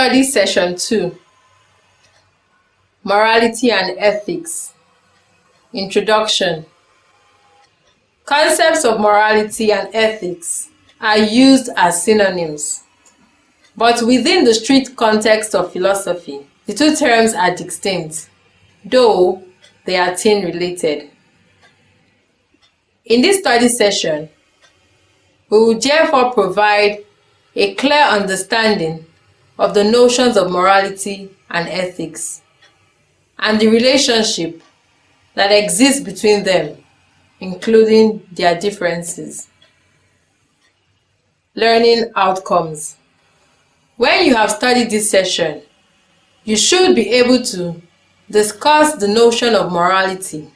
Study Session 2, Morality and Ethics. Introduction. Concepts of morality and ethics are used as synonyms, but within the strict context of philosophy, the two terms are distinct, though they are related. In this study session, we will therefore provide a clear understanding of the notions of morality and ethics, and the relationship that exists between them, including their differences. Learning outcomes. When you have studied this session, you should be able to discuss the notion of morality,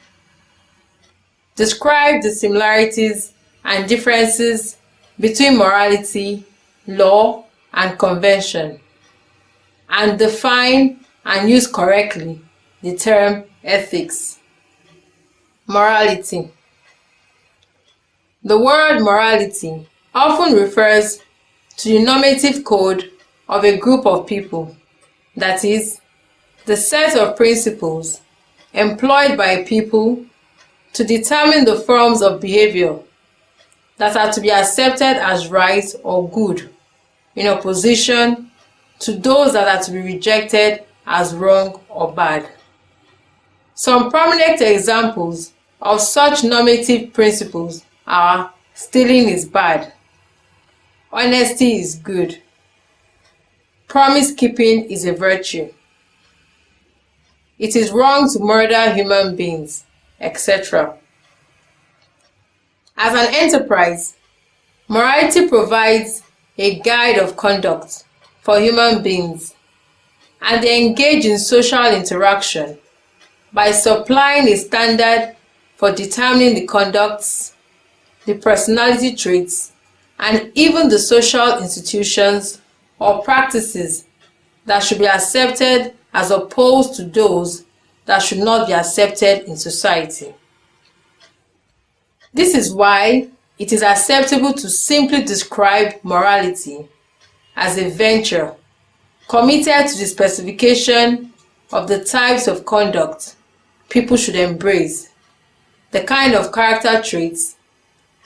describe the similarities and differences between morality, law, and convention, and define and use correctly the term ethics. Morality. The word morality often refers to the normative code of a group of people, that is, the set of principles employed by people to determine the forms of behavior that are to be accepted as right or good, in opposition to those that are to be rejected as wrong or bad. Some prominent examples of such normative principles are: stealing is bad, honesty is good, promise keeping is a virtue, it is wrong to murder human beings, etc. As an enterprise, morality provides a guide of conduct for human beings, and they engage in social interaction by supplying a standard for determining the conducts, the personality traits, and even the social institutions or practices that should be accepted as opposed to those that should not be accepted in society. This is why it is acceptable to simply describe morality as a venture committed to the specification of the types of conduct people should embrace, the kind of character traits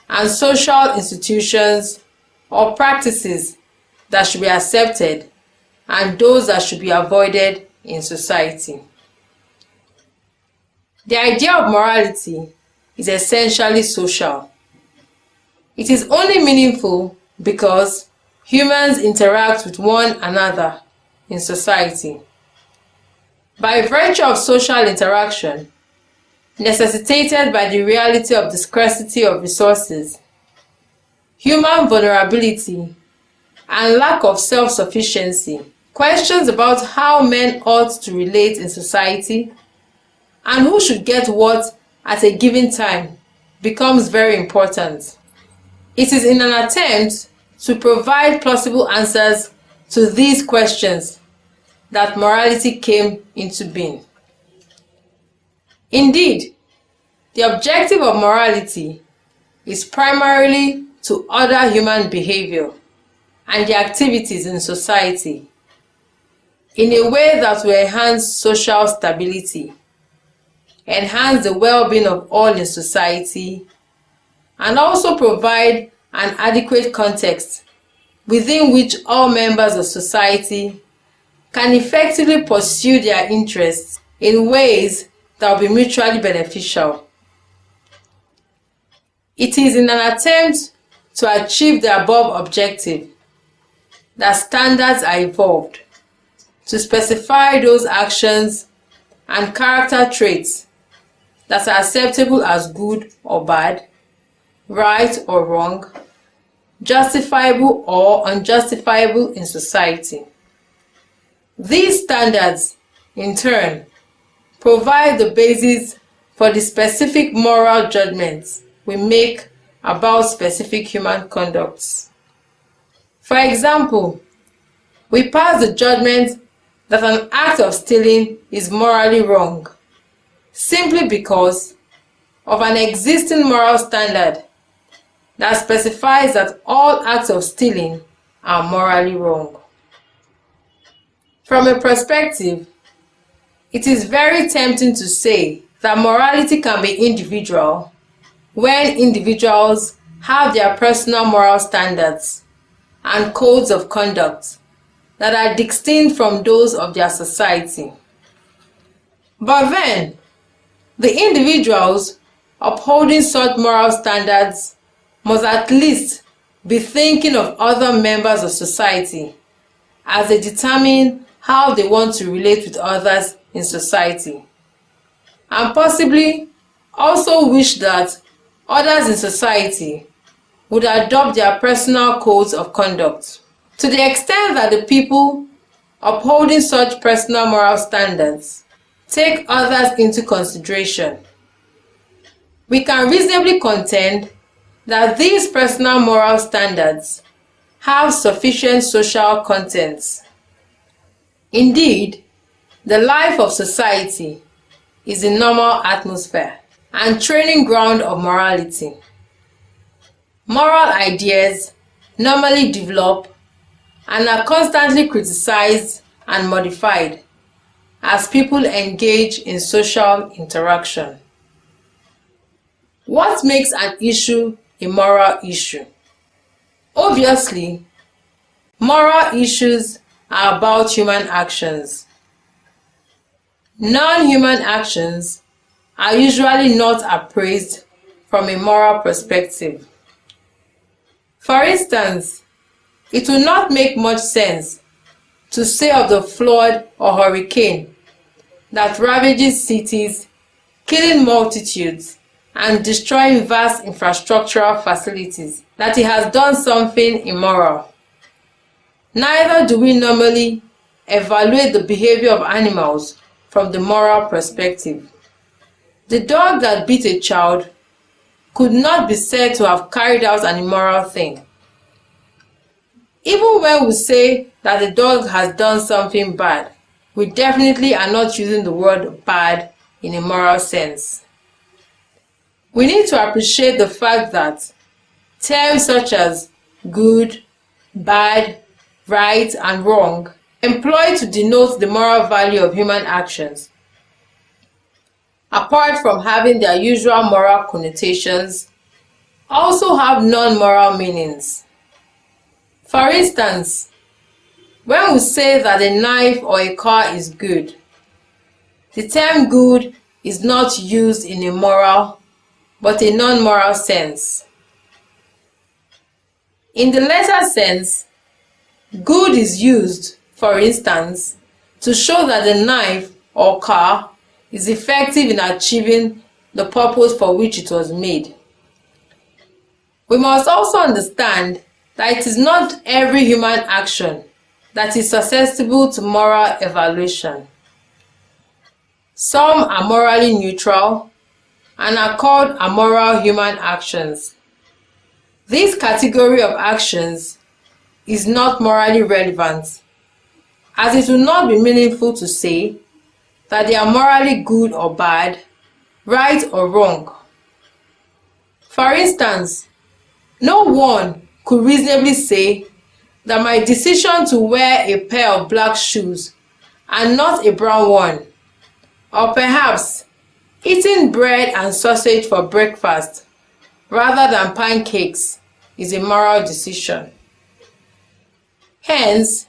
and social institutions or practices that should be accepted and those that should be avoided in society. The idea of morality is essentially social. It is only meaningful because humans interact with one another in society. By virtue of social interaction, necessitated by the reality of the scarcity of resources, human vulnerability, and lack of self-sufficiency, questions about how men ought to relate in society and who should get what at a given time becomes very important. It is in an attempt to provide plausible answers to these questions that morality came into being. Indeed, the objective of morality is primarily to order human behavior and the activities in society in a way that will enhance social stability, enhance the well-being of all in society, and also provide an adequate context within which all members of society can effectively pursue their interests in ways that will be mutually beneficial. It is in an attempt to achieve the above objective that standards are evolved to specify those actions and character traits that are acceptable as good or bad, right or wrong, justifiable or unjustifiable in society. These standards, in turn, provide the basis for the specific moral judgments we make about specific human conducts. For example, we pass the judgment that an act of stealing is morally wrong, simply because of an existing moral standard that specifies that all acts of stealing are morally wrong. From a perspective, it is very tempting to say that morality can be individual when individuals have their personal moral standards and codes of conduct that are distinct from those of their society. But then, the individuals upholding such moral standards must at least be thinking of other members of society as they determine how they want to relate with others in society, and possibly also wish that others in society would adopt their personal codes of conduct. To the extent that the people upholding such personal moral standards take others into consideration, we can reasonably contend that these personal moral standards have sufficient social contents. Indeed, the life of society is a normal atmosphere and training ground of morality. Moral ideas normally develop and are constantly criticized and modified as people engage in social interaction. What makes an issue a moral issue? Obviously, moral issues are about human actions. Non-human actions are usually not appraised from a moral perspective. For instance, it will not make much sense to say of the flood or hurricane that ravages cities, killing multitudes, and destroying vast infrastructural facilities that it has done something immoral. Neither do we normally evaluate the behavior of animals from the moral perspective. The dog that beat a child could not be said to have carried out an immoral thing. Even when we say that the dog has done something bad, we definitely are not using the word bad in a moral sense. We need to appreciate the fact that terms such as good, bad, right, and wrong, employed to denote the moral value of human actions, apart from having their usual moral connotations, also have non-moral meanings. For instance, when we say that a knife or a car is good, the term good is not used in a moral but a non-moral sense. In the latter sense, good is used, for instance, to show that the knife or car is effective in achieving the purpose for which it was made. We must also understand that it is not every human action that is susceptible to moral evaluation. Some are morally neutral and are called amoral human actions. This category of actions is not morally relevant, as it will not be meaningful to say that they are morally good or bad, right or wrong. For instance, no one could reasonably say that my decision to wear a pair of black shoes and not a brown one, or perhaps eating bread and sausage for breakfast rather than pancakes, is a moral decision. Hence,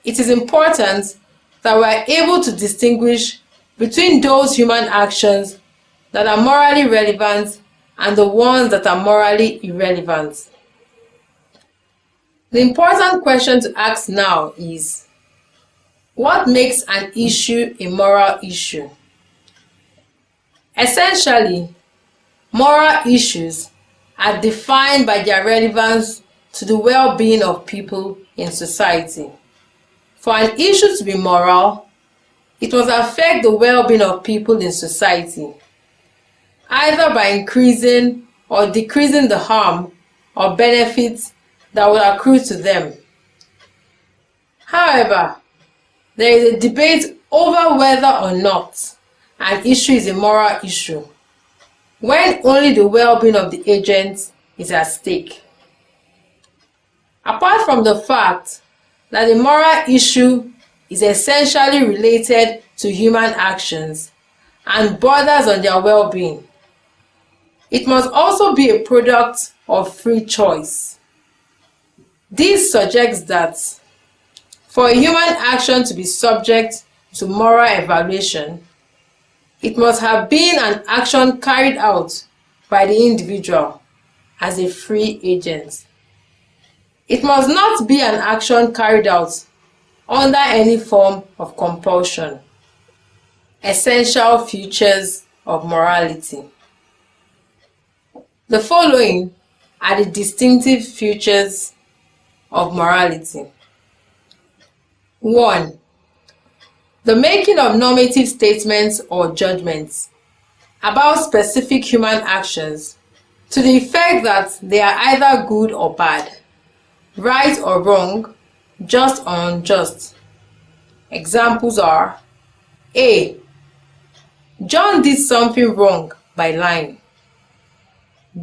it is important that we are able to distinguish between those human actions that are morally relevant and the ones that are morally irrelevant. The important question to ask now is, what makes an issue a moral issue? Essentially, moral issues are defined by their relevance to the well-being of people in society. For an issue to be moral, it must affect the well-being of people in society, either by increasing or decreasing the harm or benefits that will accrue to them. However, there is a debate over whether or not an issue is a moral issue when only the well-being of the agent is at stake. Apart from the fact that a moral issue is essentially related to human actions and borders on their well-being. It must also be a product of free choice. This suggests that for a human action to be subject to moral evaluation, it must have been an action carried out by the individual as a free agent. It must not be an action carried out under any form of compulsion. Essential features of morality. The following are the distinctive features of morality. 1. The making of normative statements or judgments about specific human actions to the effect that they are either good or bad, right or wrong, just or unjust. Examples are: A. John did something wrong by lying.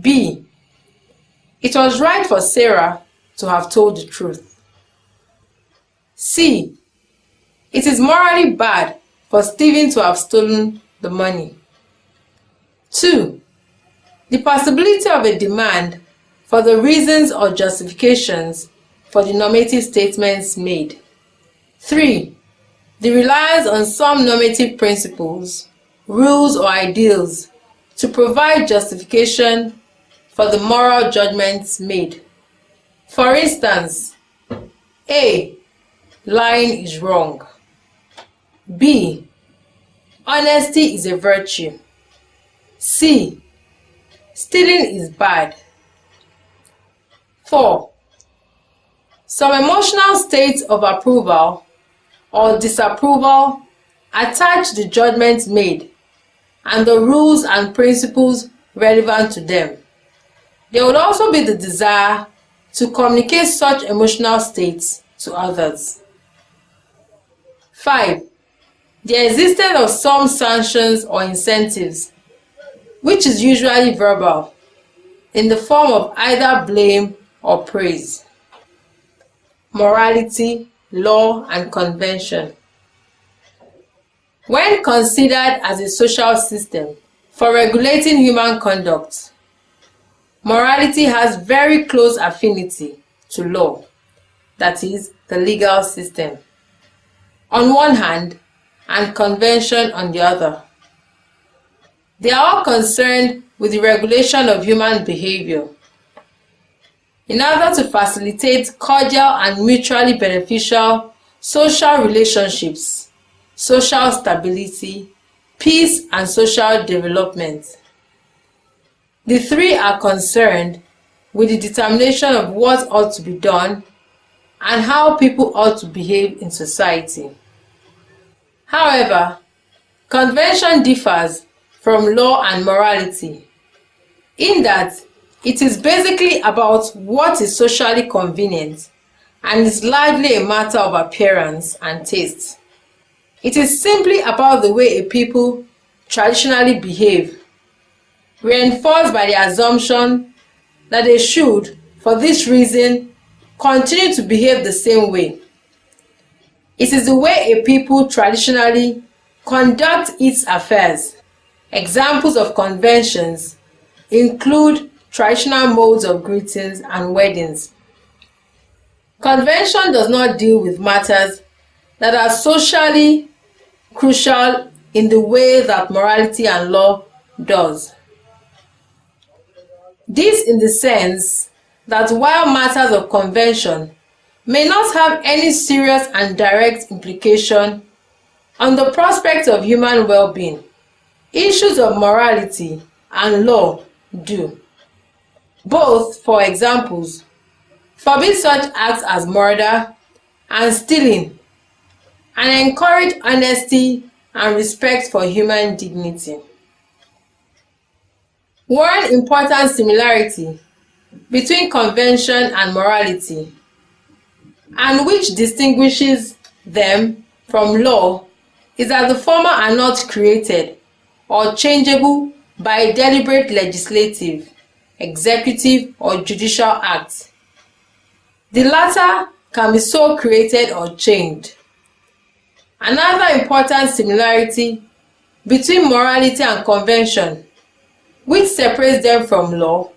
B. It was right for Sarah to have told the truth. C. It is morally bad for Stephen to have stolen the money. 2. The possibility of a demand for the reasons or justifications for the normative statements made. 3. The reliance on some normative principles, rules, or ideals to provide justification for the moral judgments made. For instance, A. Lying is wrong. B. Honesty is a virtue. C. Stealing is bad. 4. Some emotional states of approval or disapproval attach to the judgments made and the rules and principles relevant to them. There would also be the desire to communicate such emotional states to others. 5. The existence of some sanctions or incentives, which is usually verbal, in the form of either blame or praise. Morality, law, and convention. When considered as a social system for regulating human conduct, morality has very close affinity to law, that is, the legal system, on one hand, and convention on the other. They are all concerned with the regulation of human behavior in order to facilitate cordial and mutually beneficial social relationships, social stability, peace, and social development. The three are concerned with the determination of what ought to be done and how people ought to behave in society. However, convention differs from law and morality in that it is basically about what is socially convenient and is largely a matter of appearance and taste. It is simply about the way a people traditionally behave, reinforced by the assumption that they should, for this reason, continue to behave the same way. It is the way a people traditionally conduct its affairs. Examples of conventions include traditional modes of greetings and weddings. Convention does not deal with matters that are socially crucial in the way that morality and law does. This in the sense that while matters of convention may not have any serious and direct implication on the prospect of human well-being, issues of morality and law do. Both, for examples, forbid such acts as murder and stealing, and encourage honesty and respect for human dignity. One important similarity between convention and morality, and which distinguishes them from law, is that the former are not created or changeable by a deliberate legislative, executive, or judicial act. The latter can be so created or changed. Another important similarity between morality and convention, which separates them from law,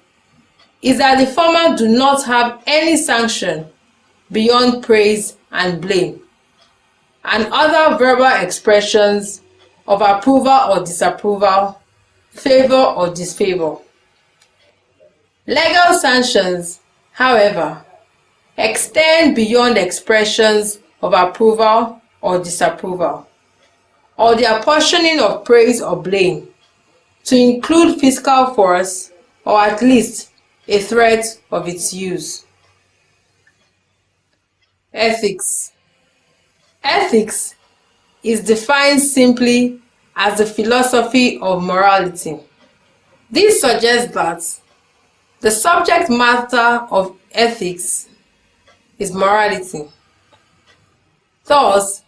is that the former do not have any sanction beyond praise and blame, and other verbal expressions of approval or disapproval, favor or disfavor. Legal sanctions, however, extend beyond expressions of approval or disapproval, or the apportioning of praise or blame, to include physical force or at least a threat of its use. Ethics. Ethics is defined simply as the philosophy of morality. This suggests that the subject matter of ethics is morality. Thus,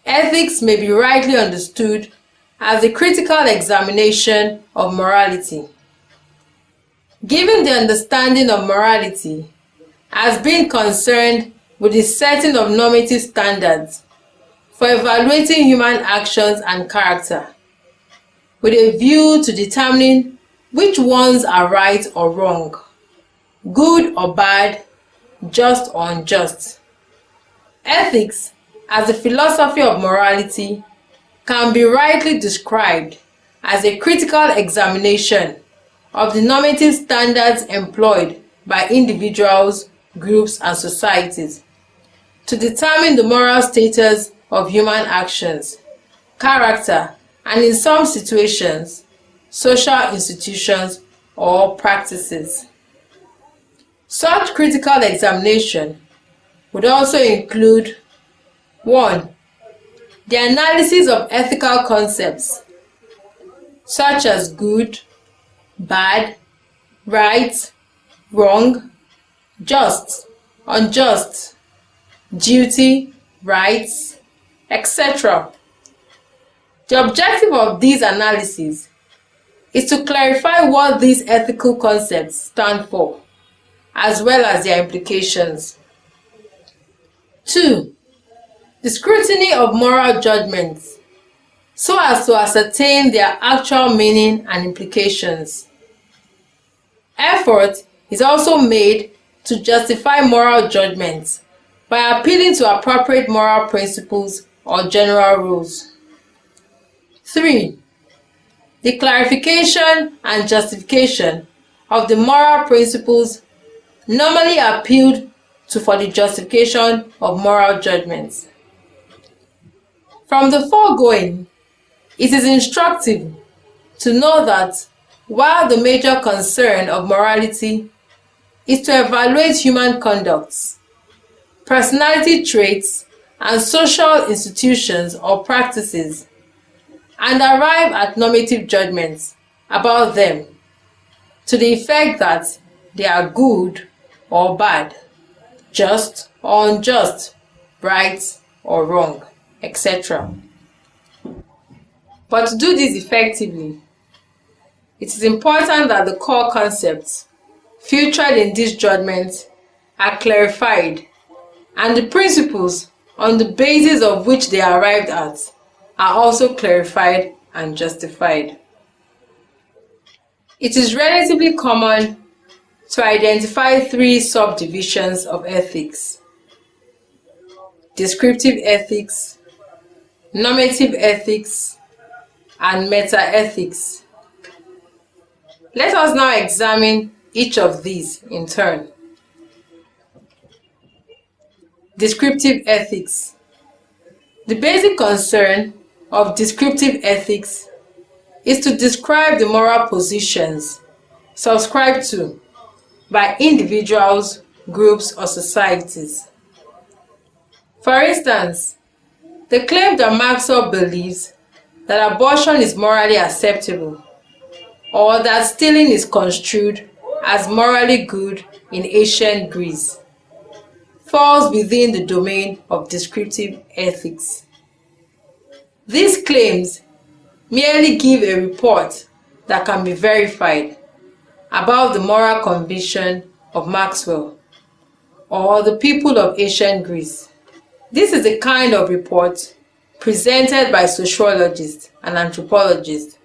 ethics may be rightly understood as the critical examination of morality. Given the understanding of morality as being concerned with the setting of normative standards for evaluating human actions and character, with a view to determining which ones are right or wrong, good or bad, just or unjust. Ethics, as a philosophy of morality, can be rightly described as a critical examination of the normative standards employed by individuals, groups, and societies to determine the moral status of human actions, character, and in some situations, social institutions or practices. Such critical examination would also include 1. The analysis of ethical concepts such as good, bad, right, wrong, just, unjust, duty, rights, etc. The objective of these analyses is to clarify what these ethical concepts stand for, as well as their implications. 2. The scrutiny of moral judgments, so as to ascertain their actual meaning and implications. Effort is also made to justify moral judgments by appealing to appropriate moral principles or general rules. 3. The clarification and justification of the moral principles normally appealed to for the justification of moral judgments. From the foregoing, it is instructive to know that while the major concern of morality is to evaluate human conducts, personality traits, and social institutions or practices, and arrive at normative judgments about them to the effect that they are good or bad, just or unjust, right or wrong, etc. But to do this effectively, it is important that the core concepts featured in these judgments are clarified, and the principles on the basis of which they are arrived at are also clarified and justified. It is relatively common to identify 3 subdivisions of ethics: descriptive ethics, normative ethics, and meta-ethics. Let us now examine each of these in turn. Descriptive ethics. The basic concern of descriptive ethics is to describe the moral positions subscribed to by individuals, groups, or societies. For instance, the claim that Maxwell believes that abortion is morally acceptable, or that stealing is construed as morally good in ancient Greece, falls within the domain of descriptive ethics. These claims merely give a report that can be verified about the moral conviction of Maxwell or the people of ancient Greece. This is the kind of report presented by sociologists and anthropologists,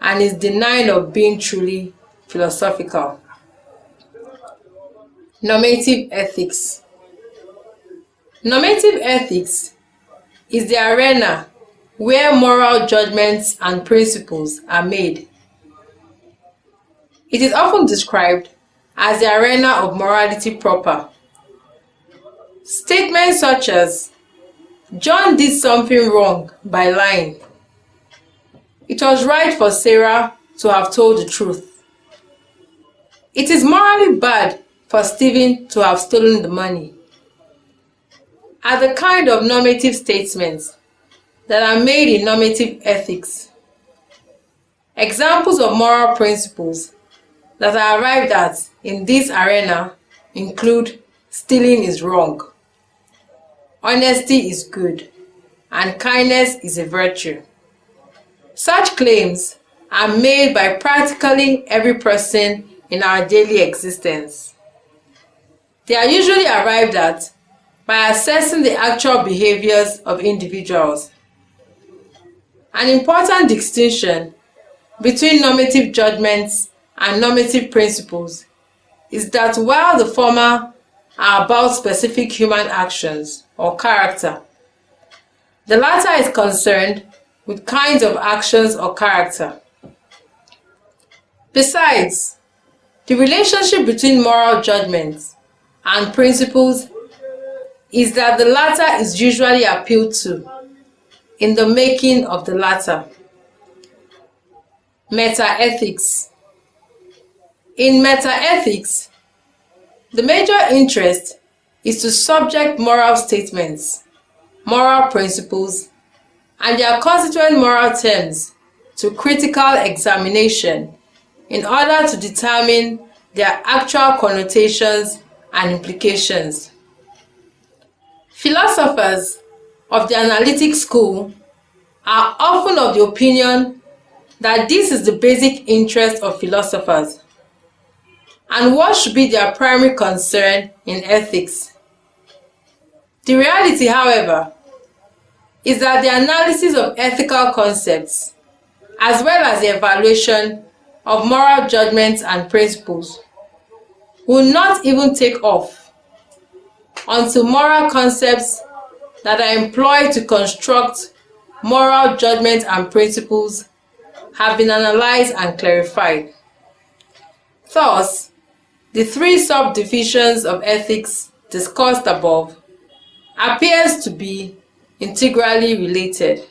and is denying of being truly philosophical. Normative ethics. Normative ethics is the arena where moral judgments and principles are made. It is often described as the arena of morality proper. Statements such as, "John did something wrong by lying. It was right for Sarah to have told the truth. It is morally bad for Stephen to have stolen the money," are the kind of normative statements that are made in normative ethics. Examples of moral principles that are arrived at in this arena include stealing is wrong, honesty is good, and kindness is a virtue. Such claims are made by practically every person in our daily existence. They are usually arrived at by assessing the actual behaviors of individuals. An important distinction between normative judgments and normative principles is that while the former are about specific human actions or character, the latter is concerned with kinds of actions or character. Besides, the relationship between moral judgments and principles is that the latter is usually appealed to in the making of the latter. Metaethics. In metaethics, the major interest is to subject moral statements, moral principles, and their constituent moral terms to critical examination in order to determine their actual connotations and implications. Philosophers of the analytic school are often of the opinion that this is the basic interest of philosophers and what should be their primary concern in ethics. The reality, however, is that the analysis of ethical concepts, as well as the evaluation of moral judgments and principles, will not even take off until moral concepts that are employed to construct moral judgments and principles have been analyzed and clarified. Thus, the three subdivisions of ethics discussed above appears to be integrally related.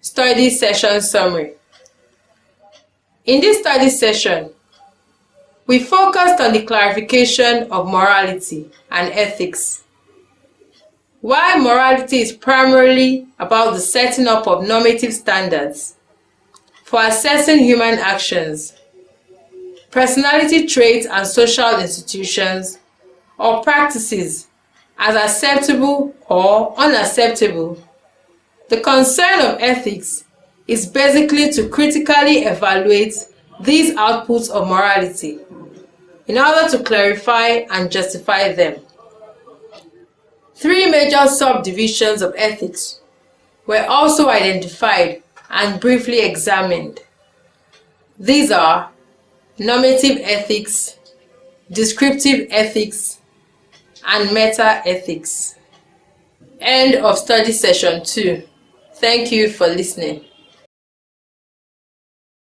Study session summary. In this study session, we focused on the clarification of morality and ethics. While morality is primarily about the setting up of normative standards for assessing human actions, personality traits, and social institutions or practices as acceptable or unacceptable, the concern of ethics is basically to critically evaluate these outputs of morality in order to clarify and justify them. Three major subdivisions of ethics were also identified and briefly examined. These are normative ethics, descriptive ethics, and meta-ethics. End of study session 2. Thank you for listening.